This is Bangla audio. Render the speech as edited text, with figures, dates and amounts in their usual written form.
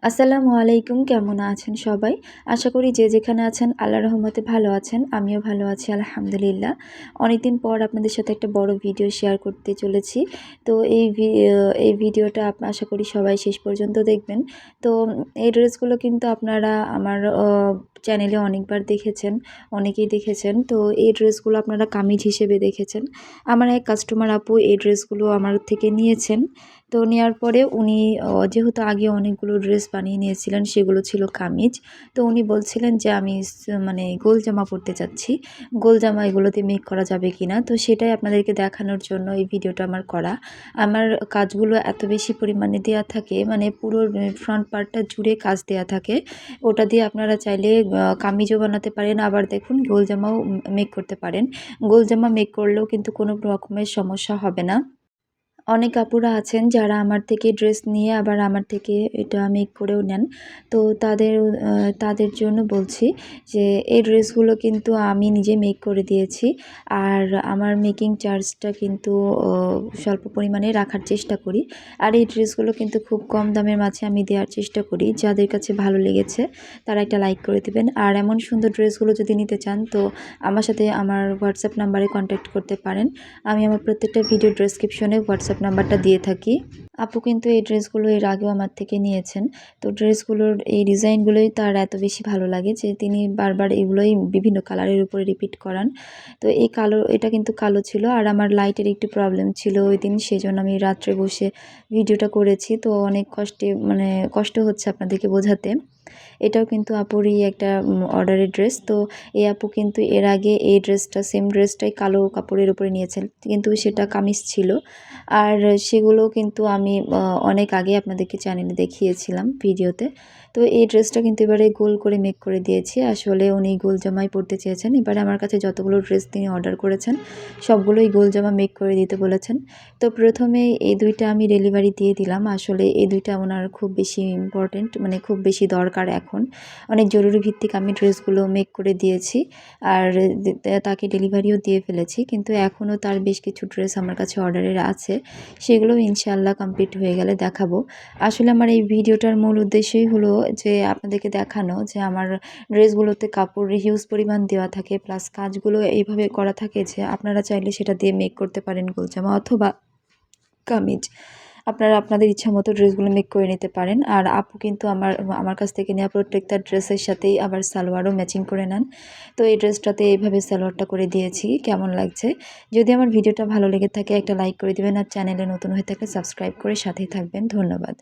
আসসালামু আলাইকুম, কেমন আছেন সবাই? আশা করি যে যেখানে আছেন আল্লাহর রহমতে ভালো আছেন। আমিও ভালো আছি আলহামদুলিল্লাহ। অনেকদিন পর আপনাদের সাথে একটা বড় ভিডিও শেয়ার করতে চলেছি। তো এই ভিডিওটা আশা করি সবাই শেষ পর্যন্ত দেখবেন। তো এই ড্রেসগুলো কিন্তু আপনারা আমার চ্যানেলে অনেকবার দেখেছেন, অনেকেই দেখেছেন। তো এই ড্রেসগুলো আপনারা কামিজ হিসেবে দেখেছেন। আমার এক কাস্টমার আপু এই ড্রেসগুলো আমার থেকে নিয়েছেন। তো নেওয়ার পরে উনি যেহেতু আগে অনেকগুলো ড্রেস বানিয়ে নিয়েছিলেন, সেগুলো ছিল কামিজ। তো উনি বলছিলেন যে আমি মানে গোল জামা পরতে চাচ্ছি, গোল জামা এগুলোতে মেক করা যাবে কিনা। তো সেটাই আপনাদেরকে দেখানোর জন্য এই ভিডিওটা আমার করা। আমার কাজগুলো এত বেশি পরিমাণে দেয়া থাকে, মানে পুরো ফ্রন্ট পার্টটা জুড়ে কাজ দেয়া থাকে। ওটা দিয়ে আপনারা চাইলে কামিজও বানাতে পারেন, আবার দেখুন গোল জামাও মেক করতে পারেন। গোল জামা মেক করলেও কিন্তু কোনো রকমের সমস্যা হবে না। অনেক আপুরা আছেন যারা আমার থেকে ড্রেস নিয়ে আবার আমার থেকে এটা মেক করেও নেন। তো তাদের জন্য বলছি যে এই ড্রেসগুলো কিন্তু আমি নিজে মেক করে দিয়েছি। আর আমার মেকিং চার্জটা কিন্তু স্বল্প পরিমাণে রাখার চেষ্টা করি। আর এই ড্রেসগুলো কিন্তু খুব কম দামের মাঝে আমি দেওয়ার চেষ্টা করি। যাদের কাছে ভালো লেগেছে তারা একটা লাইক করে দিবেন। আর এমন সুন্দর ড্রেসগুলো যদি নিতে চান তো আমার সাথে আমার হোয়াটসঅ্যাপ নাম্বারে কন্ট্যাক্ট করতে পারেন। আমি আমার প্রত্যেকটা ভিডিও ডেসক্রিপশনে হোয়াটসঅ্যাপ নাম্বারটা দিয়ে থাকি। আপু কিন্তু এই ড্রেসগুলো এর আগেও আমার থেকে নিয়েছেন। তো ড্রেসগুলোর এই ডিজাইনগুলোই তার এত বেশি ভালো লাগে যে তিনি বারবার এগুলোই বিভিন্ন কালারের উপরে রিপিট করান। তো এটা কিন্তু কালো ছিল, আর আমার লাইটের একটু প্রবলেম ছিল ওইদিন, সেজন্য আমি রাত্রে বসে ভিডিওটা করেছি। তো অনেক মানে কষ্ট হচ্ছে আপনাদেরকে বোঝাতে। এটাও কিন্তু আপুরই একটা অর্ডারের ড্রেস। তো এই আপু কিন্তু এর আগে এই ড্রেসটা, সেম ড্রেসটাই কালো কাপড়ের উপরে নিয়েছেন, কিন্তু সেটা কামিজ ছিল। আর সেগুলো কিন্তু আমি অনেক আগে আপনাদেরকে চ্যানেলে দেখিয়েছিলাম ভিডিওতে। তো এই ড্রেসটা কিন্তু এবারে গোল করে মেক করে দিয়েছি। আসলে উনি গোল জামাই পরতে চেয়েছেন। এবারে আমার কাছে যতগুলো ড্রেস তিনি অর্ডার করেছেন সবগুলোই গোল জামা মেক করে দিতে বলেছেন। তো প্রথমে এই দুইটা আমি ডেলিভারি দিয়ে দিলাম। আসলে এই দুইটা ওনার খুব বেশি ইম্পর্টেন্ট, মানে খুব বেশি দরকার এখন। অনেক জরুরি ভিত্তিক আমি ড্রেসগুলো মেক করে দিয়েছি, আর তাকে ডেলিভারিও দিয়ে ফেলেছি। কিন্তু এখনও তার বেশ কিছু ড্রেস আমার কাছে অর্ডারের আছে, সেগুলো ইনশাআল্লাহ কমপ্লিট হয়ে গেলে দেখাবো। আসলে আমার এই ভিডিওটার মূল উদ্দেশ্যই হলো যে আপনাদেরকে দেখানো যে আমার ড্রেসগুলোতে কাপড় হিউজ পরিমাণ দেওয়া থাকে, প্লাস কাজগুলো এইভাবে করা থাকে যে আপনারা চাইলে সেটা দিয়ে মেক করতে পারেন গোলজামা অথবা কামিজ। আপনারা আপনাদের ইচ্ছামতো ড্রেসগুলো মেক করে নিতে পারেন। আর আপু কিন্তু আমার কাছ থেকে নেওয়া প্রত্যেকটা ড্রেসের সাথেই আবার সালোয়ারও ম্যাচিং করে নেন। তো এই ড্রেসটাতে এইভাবে সালোয়ারটা করে দিয়েছি। কেমন লাগছে? যদি আমার ভিডিওটা ভালো লেগে থাকে একটা লাইক করে দিবেন, আর চ্যানেলে নতুন হয়ে থাকলে সাবস্ক্রাইব করে সাথেই থাকবেন। ধন্যবাদ।